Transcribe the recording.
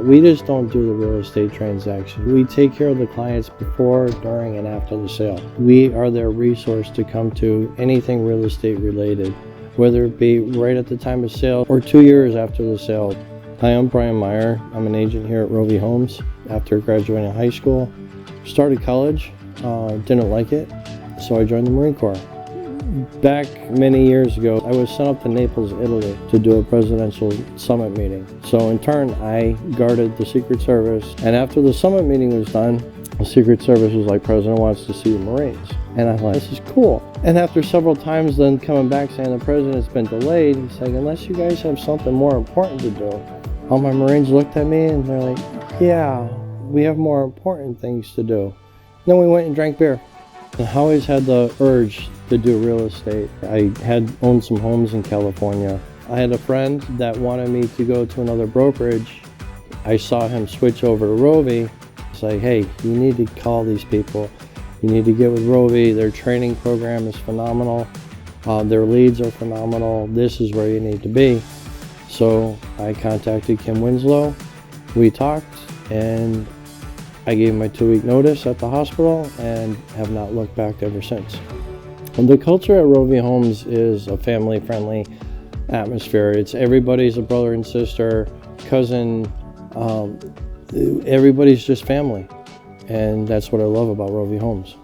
We just don't do the real estate transaction. We take care of the clients before, during, and after the sale. We are their resource to come to anything real estate related, whether it be right at the time of sale or 2 years after the sale. Hi, I'm Brian Meyer. I'm an agent here at Rovi Homes. After graduating high school, started college, didn't like it, so I joined the Marine Corps. Back many years ago, I was sent up to Naples, Italy to do a presidential summit meeting. So in turn, I guarded the Secret Service. And after the summit meeting was done, the Secret Service was like, "President wants to see the Marines." And I thought, this is cool. And after several times then coming back saying the president's been delayed, he's like, unless you guys have something more important to do. All my Marines looked at me and they're like, yeah, we have more important things to do. Then we went and drank beer. I always had the urge to do real estate. I had owned some homes in California. I had a friend that wanted me to go to another brokerage. I saw him switch over to Rovi. It's like, hey, you need to call these people. You need to get with Rovi. Their training program is phenomenal. Their leads are phenomenal. This is where you need to be. So I contacted Kim Winslow. We talked and I gave my 2-week notice at the hospital and have not looked back ever since. And the culture at Rovi Homes is a family-friendly atmosphere. It's everybody's a brother and sister, cousin, everybody's just family. And that's what I love about Rovi Homes.